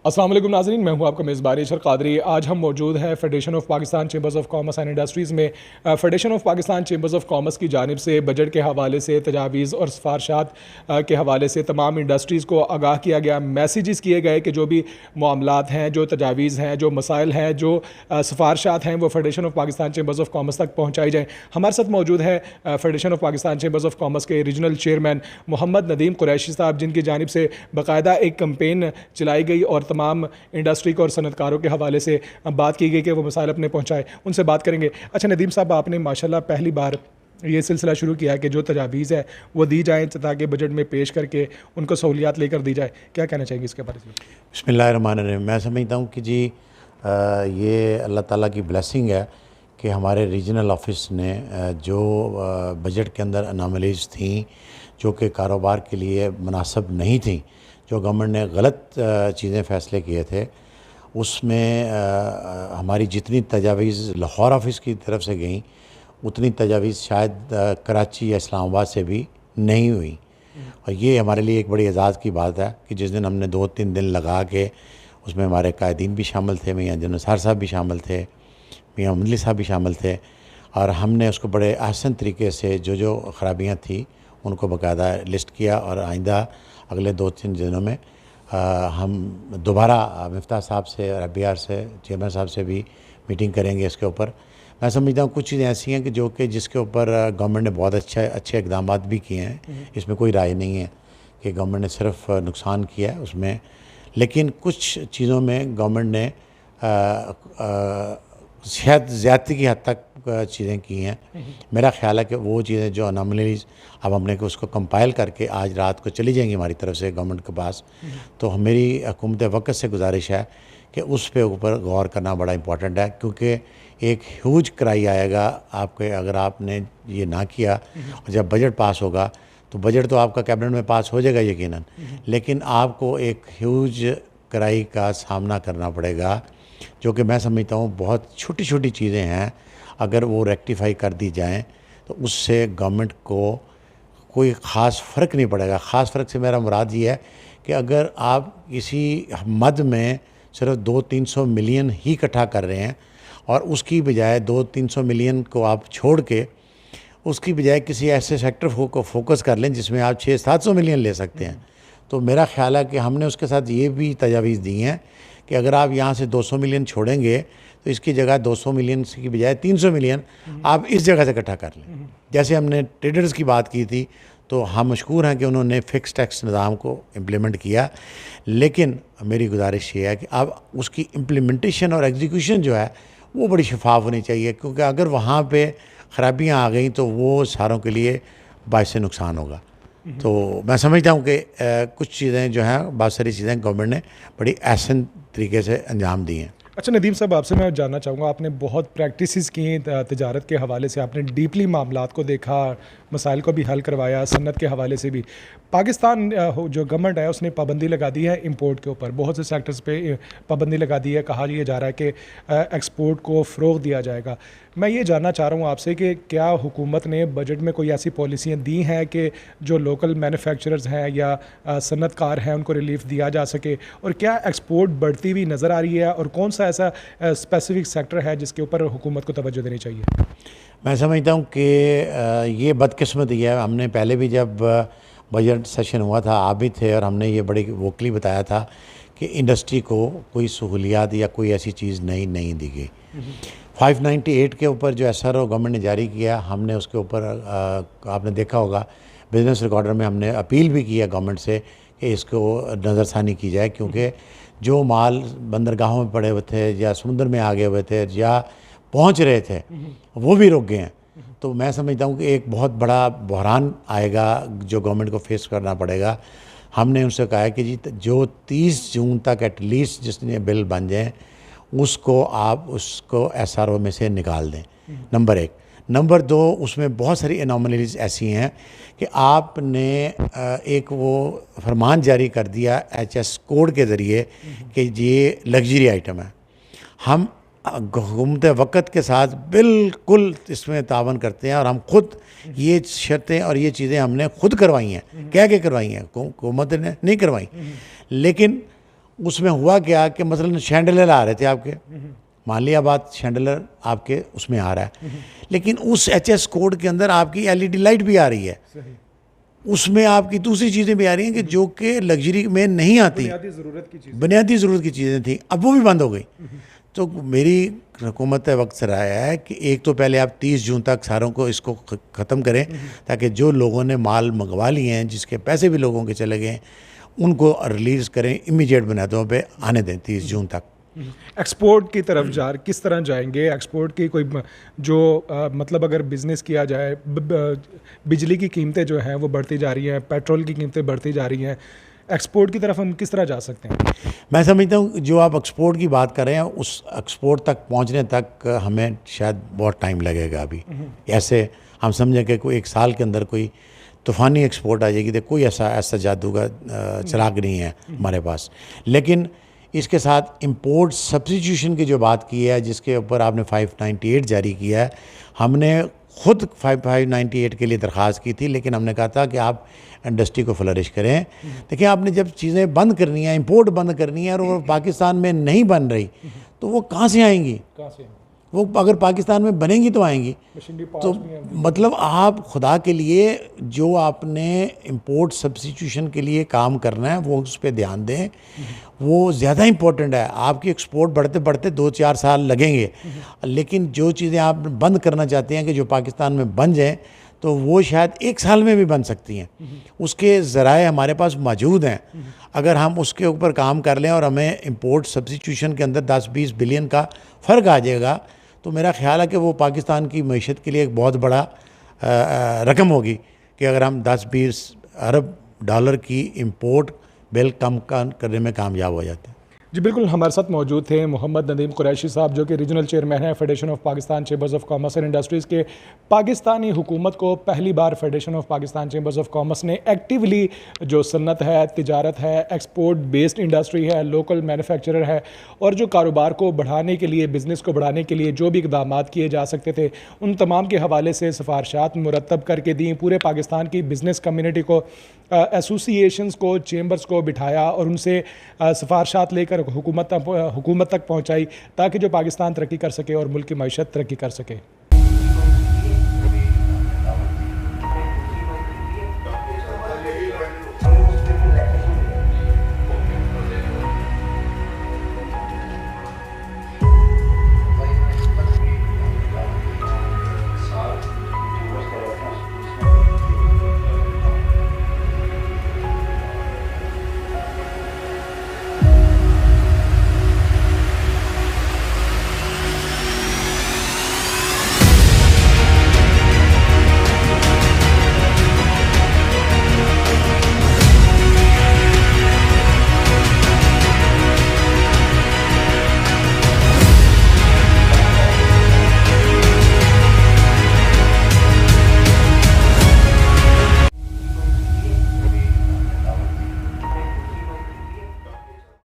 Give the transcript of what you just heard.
अस्सलाम वालेकुम नाज़रीन, मैं हूं आपका मेज़बान इशर कादरी। आज हम मौजूद हैं federation of Pakistan chambers of commerce and industries में। Federation of Pakistan chambers of commerce की जानिब से बजट के हवाले से तजावीज़ और सिफारशात के हवाले से तमाम इंडस्ट्रीज़ को आगाह किया गया। मैसेजेस किए गए कि जो भी मामलात हैं, जो तजावीज़ हैं, जो मसाइल हैं, जो सिफारशात हैं, वो federation of Pakistan chambers of commerce तक पहुँचाई जाएँ। हमारे साथ मौजूद है federation of Pakistan chambers of commerce के रीजनल चेयरमैन मोहम्मद नदीम कुरैशी साहब, जिनकी जानिब से बाकायदा एक कंपेन चलाई गई और तमाम इंडस्ट्री को और सनतकारों के हवाले से बात की गई कि वो मसाइल अपने पहुँचाए। उनसे बात करेंगे। अच्छा नदीम साहब, आपने माशाल्लाह पहली बार ये सिलसिला शुरू किया कि जो तजावीज़ है वो दी जाएँ ताकि बजट में पेश करके उनको सहूलियात लेकर दी जाए। क्या कहना चाहेंगे इसके बारे में? बिस्मिल्लाहिर्रहमानिर्रहीम। मैं समझता हूँ कि जी ये अल्लाह ताला की ब्लेसिंग है कि हमारे रीजनल ऑफिस ने जो बजट के अंदर अनामलीज थी जो कि कारोबार के लिए मुनासिब नहीं थी, जो गवर्नमेंट ने गलत चीज़ें फ़ैसले किए थे, उसमें हमारी जितनी तजावीज़ लाहौर ऑफिस की तरफ से गई उतनी तजावीज़ शायद कराची या इस्लामाबाद से भी नहीं हुई। और ये हमारे लिए एक बड़ी एजाज़ की बात है कि जिस दिन हमने 2-3 दिन लगा के, उसमें हमारे कायदीन भी शामिल थे, मियाँ जनसार साहब भी शामिल थे, मियाँ मदली साहब भी शामिल थे, और हमने उसको बड़े आसान तरीके से जो जो ख़राबियाँ थी उनको बाकायदा लिस्ट किया। और आइंदा अगले 2-3 दिनों में हम दोबारा मिफ्ताह साहब से और अबियार से, चेयरमैन साहब से भी मीटिंग करेंगे इसके ऊपर। मैं समझता हूँ कुछ चीज़ें ऐसी हैं कि जो कि जिसके ऊपर गवर्नमेंट ने बहुत अच्छे इक़दाम भी किए हैं, इसमें कोई राय नहीं है कि गवर्नमेंट ने सिर्फ नुकसान किया है उसमें, लेकिन कुछ चीज़ों में गवर्नमेंट ने शायद ज़्यादती की हद तक चीज़ें की हैं। मेरा ख़्याल है कि वो चीज़ें जो अनामलीज अब हमने उसको कंपाइल करके आज रात को चली जाएंगी हमारी तरफ से गवर्नमेंट के पास, तो मेरी हुकूमत वक्त से गुजारिश है कि उस पे ऊपर गौर करना बड़ा इंपॉर्टेंट है, क्योंकि एक ह्यूज क्राई आएगा आपके अगर आपने ये ना किया। और जब बजट पास होगा तो बजट तो आपका कैबिनेट में पास हो जाएगा यकीनन, लेकिन आपको एक ह्यूज क्राई का सामना करना पड़ेगा, जो कि मैं समझता हूँ बहुत छोटी छोटी चीज़ें हैं। अगर वो रेक्टिफाई कर दी जाएँ तो उससे गवर्नमेंट को कोई ख़ास फ़र्क नहीं पड़ेगा। ख़ास फ़र्क से मेरा मुराद ये है कि अगर आप किसी मद में सिर्फ 200-300 मिलियन ही इकट्ठा कर रहे हैं और उसकी बजाय 200-300 मिलियन को आप छोड़ के उसकी बजाय किसी ऐसे सेक्टर को फोकस कर लें जिसमें आप 600-700 मिलियन ले सकते हैं, तो मेरा ख़्याल है कि हमने उसके साथ ये भी तजावीज़ दी हैं कि अगर आप यहाँ से 200 मिलियन छोड़ेंगे तो इसकी जगह 200 मिलियन की बजाय 300 मिलियन आप इस जगह से इकट्ठा कर लें। जैसे हमने ट्रेडर्स की बात की थी, तो हम मशकूर हैं कि उन्होंने फ़िक्स टैक्स निज़ाम को इम्प्लीमेंट किया, लेकिन मेरी गुजारिश ये है कि अब उसकी इम्प्लीमेंटेशन और एग्जीक्यूशन जो है वो बड़ी शफाफ होनी चाहिए, क्योंकि अगर वहाँ पे ख़राबियाँ आ गई तो वो सारों के लिए बायसे नुकसान होगा। तो मैं समझता हूँ कि कुछ चीज़ें जो हैं, बहुत सारी चीज़ें गवर्नमेंट ने बड़ी आसान तरीके से अंजाम दी हैं। अच्छा नदीम साहब, आपसे मैं जानना चाहूँगा, आपने बहुत प्रैक्टिसेस की तजारत के हवाले से, आपने डीपली मामलात को देखा, मसाइल को भी हल करवाया, सन्नत के हवाले से भी। पाकिस्तान जो गवर्नमेंट है उसने पाबंदी लगा दी है इंपोर्ट के ऊपर, बहुत से सेक्टर्स पे पाबंदी लगा दी है। कहा यह जा रहा है कि एक्सपोर्ट को फ़रोग़ दिया जाएगा। मैं ये जानना चाह रहा हूँ आपसे कि क्या हुकूमत ने बजट में कोई ऐसी पॉलिसियाँ दी हैं कि जो लोकल मैन्युफैक्चरर्स हैं या सन्नतकार हैं उनको रिलीफ दिया जा सके, और क्या एक्सपोर्ट बढ़ती हुई नज़र आ रही है, और कौन सा ऐसा स्पेसिफिक सेक्टर है जिसके ऊपर हुकूमत को तवज्जो देनी चाहिए? मैं समझता हूँ कि ये बदकिस्मती है। हमने पहले भी जब बजट सेशन हुआ था, आप भी थे, और हमने ये बड़ी वोकली बताया था कि इंडस्ट्री को कोई सहूलियात या कोई ऐसी चीज़ नहीं दी गई। 598 के ऊपर जो SRO गवर्नमेंट ने जारी किया, हमने उसके ऊपर आपने देखा होगा बिजनेस रिकॉर्डर में हमने अपील भी किया गवर्नमेंट से कि इसको नज़रसानी की जाए, क्योंकि जो माल बंदरगाहों में पड़े हुए थे या समुद्र में आ गए हुए थे या पहुंच रहे थे वो भी रुक गए हैं। तो मैं समझता हूँ कि एक बहुत बड़ा बहरान आएगा जो गवर्नमेंट को फेस करना पड़ेगा। हमने उनसे कहा है कि जी जो 30 जून तक एटलीस्ट जिसने बिल बन जाए उसको आप उसको SRO में से निकाल दें, नंबर 1। नंबर 2, उसमें बहुत सारी एनोमलीज ऐसी हैं कि आपने एक वो फरमान जारी कर दिया HS कोड के ज़रिए कि ये लग्जरी आइटम है। हम हुकूमत वक़्त के साथ बिल्कुल इसमें तावन करते हैं, और हम खुद ये शर्तें और ये चीज़ें हमने खुद करवाई हैं, कह के करवाई हैं, हुकूमत ने नहीं करवाई। लेकिन उसमें हुआ क्या कि मसलन शैंडलर आ रहे थे आपके, मान लिया बात, शैंडलर आपके उसमें आ रहा है, लेकिन उस HS कोड के अंदर आपकी LED लाइट भी आ रही है, उसमें आपकी दूसरी चीज़ें भी आ रही हैं कि जो कि लग्जरी में नहीं आती, बुनियादी ज़रूरत की चीज़ें थी, अब वो भी बंद हो गई। तो मेरी हुकूमत वक्त से राय है कि एक तो पहले आप 30 जून तक सारों को इसको ख़त्म करें, ताकि जो लोगों ने माल मंगवा लिए हैं, जिसके पैसे भी लोगों के चले गए हैं, उनको रिलीज़ करें, इमीडिएट बुनियादों पे आने दें 30 जून तक। एक्सपोर्ट की तरफ किस तरह जाएंगे? एक्सपोर्ट की कोई जो मतलब अगर बिज़नेस किया जाए, बिजली की कीमतें जो हैं वो बढ़ती जा रही हैं, पेट्रोल की कीमतें बढ़ती जा रही हैं, एक्सपोर्ट की तरफ हम किस तरह जा सकते हैं? मैं समझता हूँ जो आप एक्सपोर्ट की बात कर रहे हैं, उस एक्सपोर्ट तक पहुँचने तक हमें शायद बहुत टाइम लगेगा अभी। ऐसे हम समझें कि कोई 1 साल के अंदर कोई तूफ़ानी एक्सपोर्ट आ जाएगी, तो कोई ऐसा जादू का चिराग नहीं है हमारे पास। लेकिन इसके साथ इंपोर्ट सब्स्टिट्यूशन की जो बात की है, जिसके ऊपर आपने 598 जारी किया है, हमने ख़ुद 598 के लिए दरख्वास्त की थी, लेकिन हमने कहा था कि आप इंडस्ट्री को फ्लरिश करें। देखिए, आपने जब चीज़ें बंद करनी है, इंपोर्ट बंद करनी है, और वो पाकिस्तान में नहीं बन रही, तो वो कहाँ से आएंगी? वो अगर पाकिस्तान में बनेंगी तो आएंगी। तो मतलब आप खुदा के लिए जो आपने इंपोर्ट सब्स्टिट्यूशन के लिए काम करना है, वो उस पर ध्यान दें, वो ज़्यादा इम्पोर्टेंट है। आपकी एक्सपोर्ट बढ़ते बढ़ते 2-4 साल लगेंगे, लेकिन जो चीज़ें आप बंद करना चाहते हैं कि जो पाकिस्तान में बन जाएँ, तो वो शायद 1 साल में भी बन सकती हैं। उसके ज़राए हमारे पास मौजूद हैं। अगर हम उसके ऊपर काम कर लें और हमें इंपोर्ट सब्स्टिट्यूशन के अंदर 10-20 बिलियन का फ़र्क आ जाएगा, तो मेरा ख्याल है कि वो पाकिस्तान की मईशत के लिए एक बहुत बड़ा रकम होगी कि अगर हम 10-20 अरब डॉलर की इंपोर्ट बिल कम करने में कामयाब हो जाते हैं। जी बिल्कुल, हमारे साथ मौजूद थे मोहम्मद नदीम कुरैशी साहब, जो कि रीजनल चेयरमैन हैं federation of Pakistan chambers of commerce and industries के। पाकिस्तानी हुकूमत को पहली बार federation of Pakistan chambers of commerce ने एक्टिवली जो सन्नत है, तिजारत है, एक्सपोर्ट बेस्ड इंडस्ट्री है, लोकल मैन्युफैक्चरर है, और जो कारोबार को बढ़ाने के लिए, बिज़नेस को बढ़ाने के लिए जो भी इक़दाम किए जा सकते थे, उन तमाम के हवाले से सिफारशात मुरतब करके दी। पूरे पाकिस्तान की बिज़नेस कम्यूनिटी को, एसोसिएशंस को, चेंबर्स को बिठाया और उनसे सिफारशात लेकर हुकूमत तक पहुँचाई, ताकि जो पाकिस्तान तरक्की कर सके और मुल्क की मईशत तरक्की कर सके।